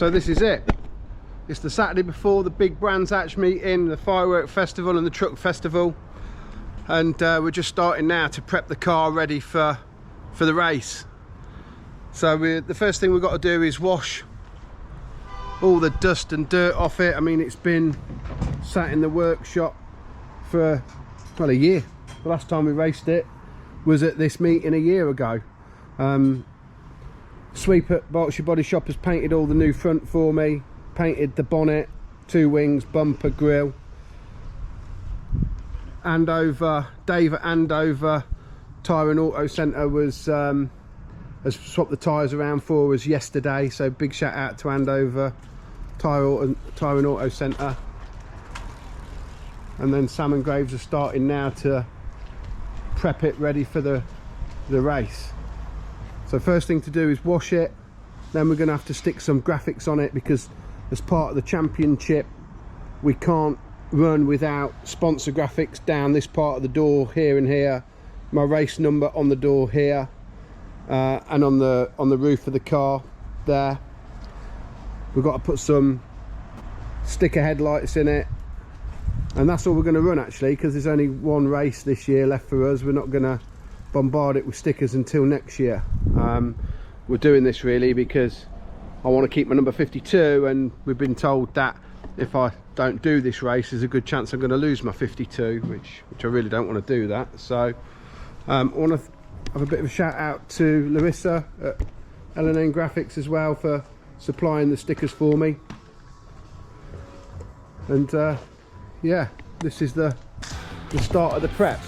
So this is it. It's the Saturday before the big Brands Hatch meeting, the firework festival and the truck festival, and we're just starting now to prep the car ready for the race. So the first thing we've got to do is wash all the dust and dirt off it. I mean, it's been sat in the workshop for, well, a year. The last time we raced it was at this meeting a year ago. Sweep at BARC Body Shop has painted all the new front for me, painted the bonnet, two wings, bumper, grille. Andover, Dave at Andover Tyre and Auto Centre has swapped the tyres around for us yesterday, so big shout out to Andover Tyre and Auto Centre. And then Sam and Graves are starting now to prep it ready for the race. So first thing to do is wash it, then we're going to have to stick some graphics on it, because as part of the championship we can't run without sponsor graphics down this part of the door, here and here, my race number on the door here, and on the roof of the car there. We've got to put some sticker headlights in it, and that's all we're going to run actually, because there's only one race this year left for us. We're not going to bombard it with stickers until next year. We're doing this really because I want to keep my number 52, and we've been told that if I don't do this race there's a good chance I'm going to lose my 52, which I really don't want to do that. So I want to have a bit of a shout out to Larissa at L&N Graphics as well for supplying the stickers for me. And yeah, this is the start of the prep.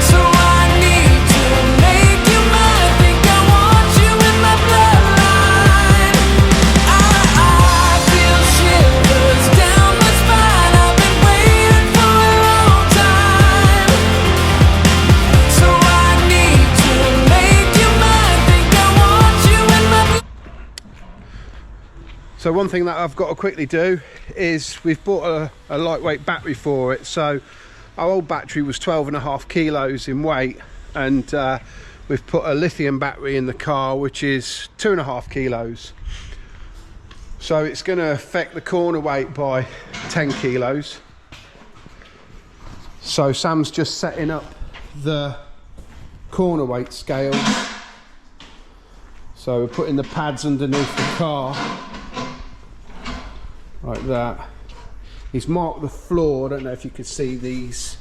So I need to make So one thing that I've got to quickly do is we've bought a lightweight battery for it. So our old battery was 12.5 kilos in weight, and we've put a lithium battery in the car which is 2.5 kilos. So it's going to affect the corner weight by 10 kilos. So Sam's just setting up the corner weight scale. So we're putting the pads underneath the car like that. He's marked the floor. I don't know if you could see these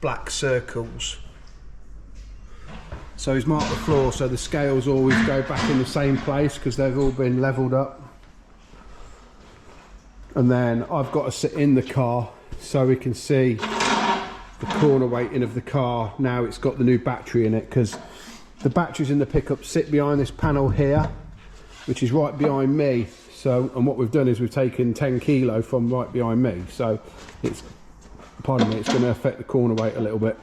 black circles. So he's marked the floor so the scales always go back in the same place because they've all been levelled up. And then I've got to sit in the car so we can see the corner weighting of the car. Now it's got the new battery in it, because the batteries in the pickup sit behind this panel here, which is right behind me. So, and what we've done is we've taken 10 kilo from right behind me. So it's, pardon me, it's going to affect the corner weight a little bit.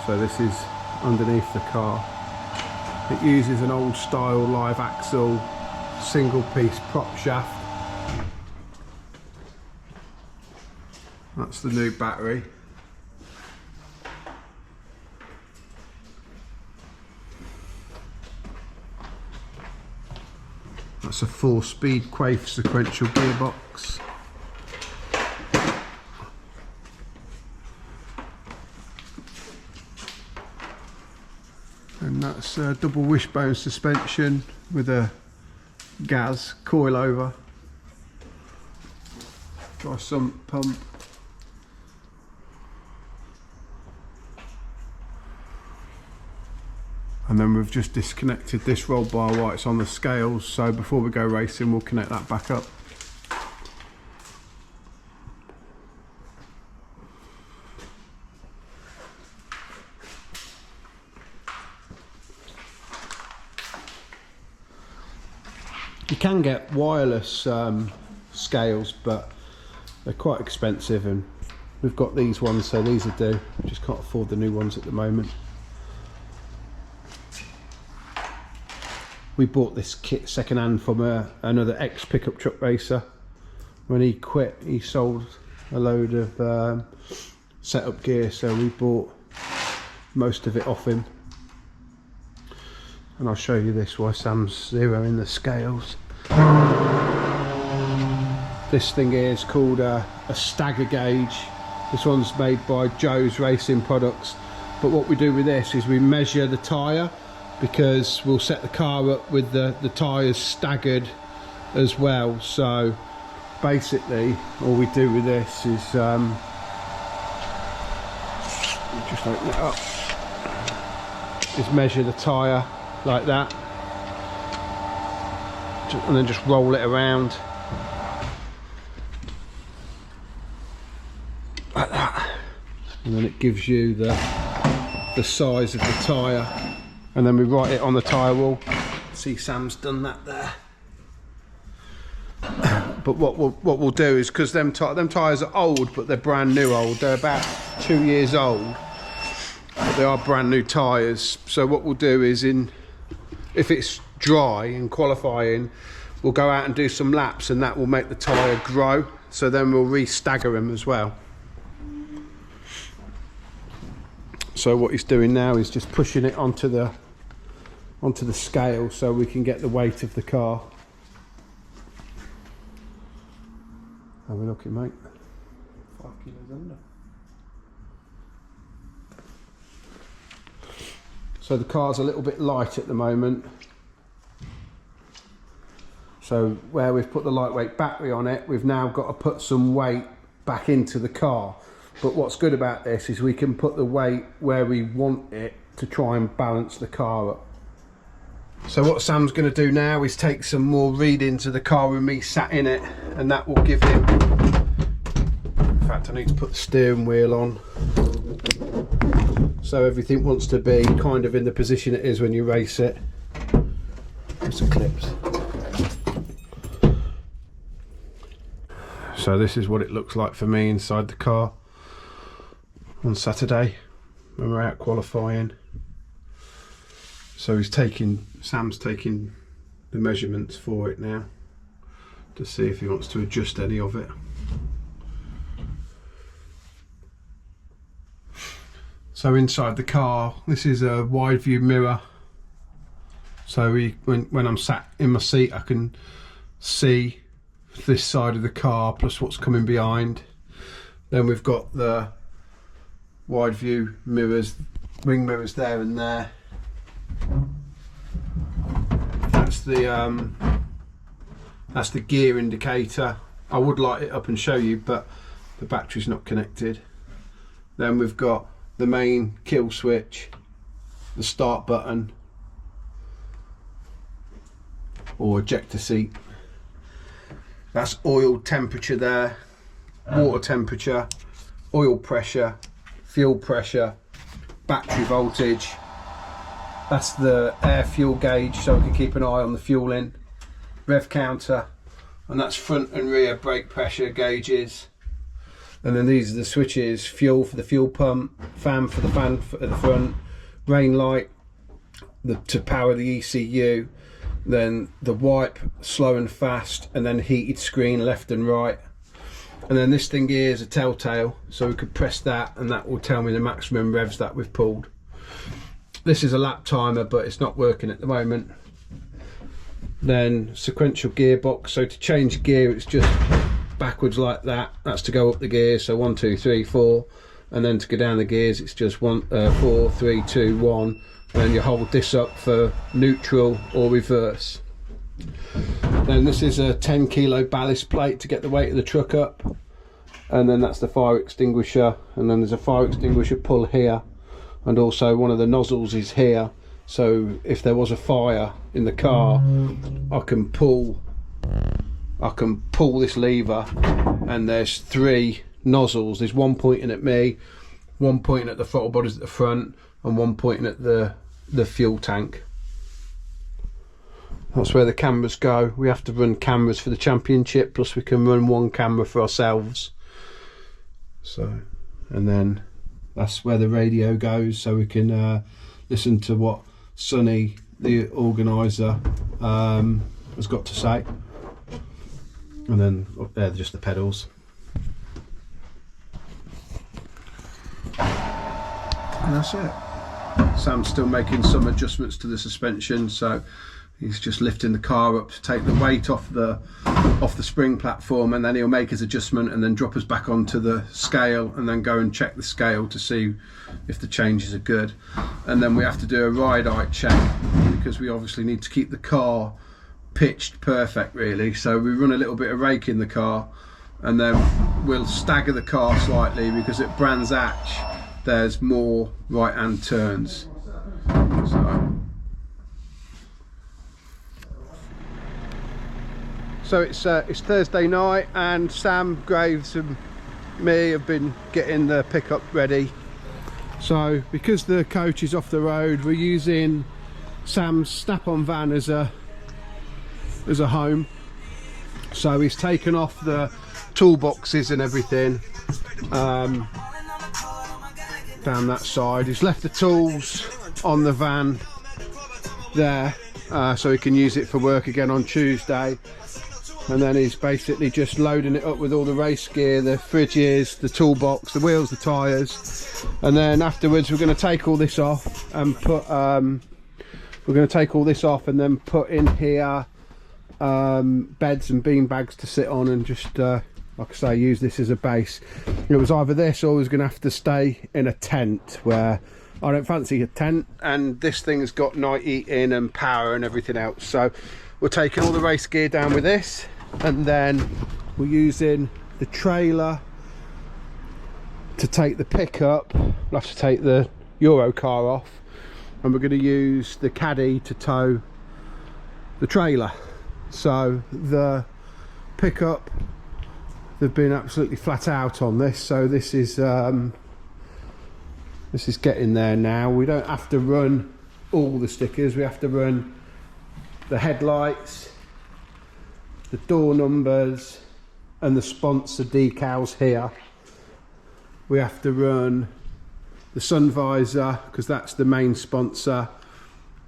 So this is underneath the car. It uses an old style live axle single piece prop shaft. That's the new battery. That's a 4-speed Quaife sequential gearbox. And that's a double wishbone suspension with a gas coilover, dry sump pump. And then we've just disconnected this roll bar while it's on the scales, so before we go racing we'll connect that back up. You can get wireless scales, but they're quite expensive, and we've got these ones, so these will do. We just can't afford the new ones at the moment. We bought this kit second hand from another ex-pickup truck racer. When he quit, he sold a load of setup gear, so we bought most of it off him. And I'll show you this while Sam's zeroing the scales. This thing here is called a stagger gauge. This one's made by Joe's Racing Products. But what we do with this is we measure the tyre, because we'll set the car up with the tyres staggered as well. So basically all we do with this is just open it up, is measure the tyre like that, and then just roll it around like that, and then it gives you the size of the tyre, and then we write it on the tyre wall. See, Sam's done that there. But what we'll do is, because them tyres are old, but they're brand new old, they're about 2 years old, but they are brand new tyres. So what we'll do is, if it's dry and qualifying, we'll go out and do some laps, and that will make the tyre grow, so then we'll re-stagger him as well. So what he's doing now is just pushing it onto the scale so we can get the weight of the car. How are we looking, mate? 5 kilos under. So the car's a little bit light at the moment. So where we've put the lightweight battery on it, we've now got to put some weight back into the car. But what's good about this is we can put the weight where we want it to try and balance the car up. So what Sam's going to do now is take some more readings of the car with me sat in it, and that will give him, in fact I need to put the steering wheel on, so everything wants to be kind of in the position it is when you race it. There's some clips. So this is what it looks like for me inside the car. on Saturday when we're out qualifying. So Sam's taking the measurements for it now to see if he wants to adjust any of it. So inside the car, this is a wide view mirror. So when I'm sat in my seat, I can see this side of the car plus what's coming behind. Then we've got the wide view mirrors, wing mirrors there and there. That's the gear indicator. I would light it up and show you, but the battery's not connected. Then we've got the main kill switch, the start button or ejector seat. That's oil temperature there, water temperature, oil pressure, fuel pressure, battery voltage. That's the air fuel gauge, so we can keep an eye on the fuel in, rev counter, and that's front and rear brake pressure gauges. And then these are the switches: fuel for the fuel pump, fan for the fan at the front, rain light to power the ECU, then the wipe slow and fast, and then heated screen left and right. And then this thing here is a telltale, so we could press that and that will tell me the maximum revs that we've pulled. This is a lap timer, but it's not working at the moment. Then sequential gearbox, so to change gear it's just backwards like that. That's to go up the gears, so 1 2 3 4, and then to go down the gears it's just 4 3 2 1, and then you hold this up for neutral or reverse. Then this is a 10 kilo ballast plate to get the weight of the truck up, and then that's the fire extinguisher, and then there's a fire extinguisher pull here, and also one of the nozzles is here, so if there was a fire in the car I can pull this lever, and there's 3 nozzles. There's one pointing at me, one pointing at the throttle bodies at the front, and one pointing at the fuel tank. That's where the cameras go. We have to run cameras for the championship, plus we can run one camera for ourselves. So, and then that's where the radio goes, so we can listen to what Sonny, the organiser, has got to say. And then up there, just the pedals. And that's it. Sam's still making some adjustments to the suspension, so he's just lifting the car up to take the weight off the spring platform, and then he'll make his adjustment and then drop us back onto the scale, and then go and check the scale to see if the changes are good. And then we have to do a ride height check, because we obviously need to keep the car pitched perfect really. So we run a little bit of rake in the car, and then we'll stagger the car slightly, because at Brands Hatch there's more right hand turns. So it's Thursday night, and Sam Graves and me have been getting the pickup ready. So because the coach is off the road, we're using Sam's snap-on van as a home. So he's taken off the toolboxes and everything down that side. He's left the tools on the van there, so he can use it for work again on Tuesday. And then he's basically just loading it up with all the race gear, the fridges, the toolbox, the wheels, the tyres. And then afterwards we're going to take all this off and put and then put in here beds and bean bags to sit on, and just like I say, use this as a base. It was either this or I was going to have to stay in a tent, where I don't fancy a tent, and this thing's got night heating and power and everything else. So we're taking all the race gear down with this, and then we're using the trailer to take the pickup. We'll have to take the Euro car off, and we're going to use the caddy to tow the trailer. So the pickup, they've been absolutely flat out on this, so this is getting there now. We don't have to run all the stickers, we have to run the headlights, the door numbers, and the sponsor decals here. We have to run the sun visor, because that's the main sponsor,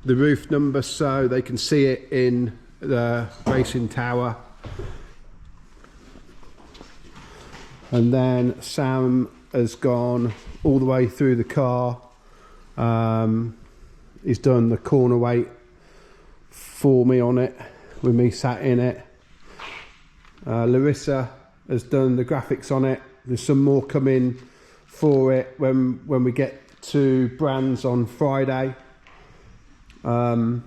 the roof number so they can see it in the racing tower. And then Sam has gone all the way through the car. He's done the corner weight for me on it, with me sat in it. Larissa has done the graphics on it. There's some more coming for it when we get to Brands on Friday. So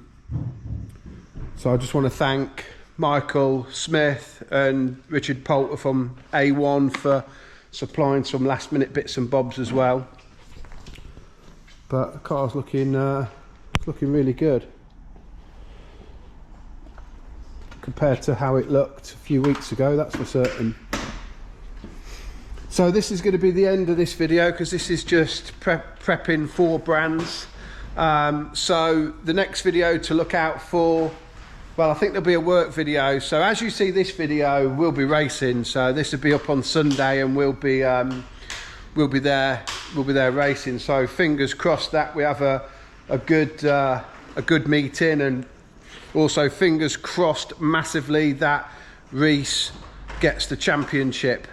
I just want to thank Michael Smith and Richard Poulter from A1 for supplying some last minute bits and bobs as well. But the car's looking really good compared to how it looked a few weeks ago, that's for certain. So this is going to be the end of this video, because this is just prepping for Brands. So the next video to look out for, well, I think there'll be a work video. So as you see this video, we'll be racing. So this will be up on Sunday, and we'll be there racing. So fingers crossed that we have a good meeting, and also fingers crossed massively that Reece gets the championship.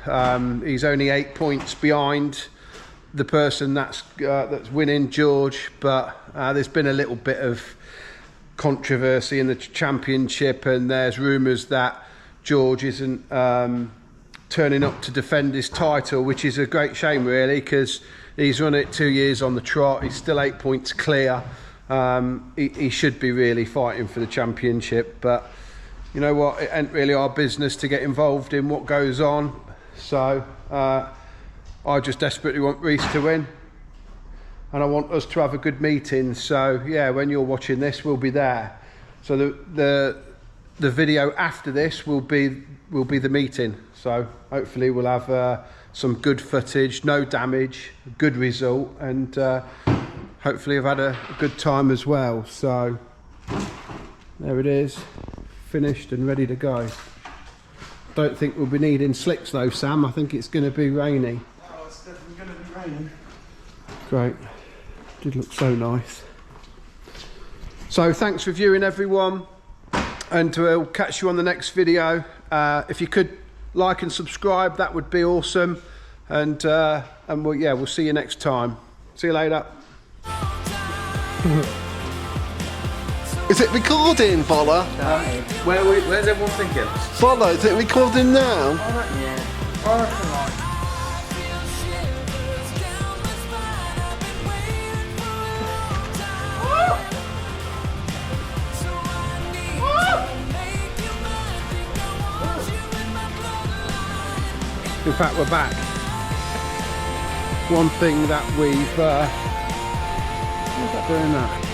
He's only 8 points behind the person that's winning, George, but there's been a little bit of controversy in the championship, and there's rumours that George isn't turning up to defend his title, which is a great shame really, because he's run it 2 years on the trot. He's still 8 points clear. He should be really fighting for the championship, but you know what, it ain't really our business to get involved in what goes on. So I just desperately want Reece to win, and I want us to have a good meeting. So yeah, when you're watching this, we'll be there. So the video after this will be the meeting. So hopefully we'll have some good footage, no damage, good result, and hopefully I've had a good time as well. So there it is, finished and ready to go. Don't think we'll be needing slicks though, Sam. I think it's going to be rainy. Oh, it's definitely going to be raining. Great, did look so nice. So thanks for viewing everyone, and we'll catch you on the next video. If you could like and subscribe, that would be awesome, and we'll see you next time. See you later. Is it recording, Bolla? Where's everyone thinking? Bolla, is it recording now? Yeah. I reckon like. In fact, we're back. One thing that we've... what's that doing that?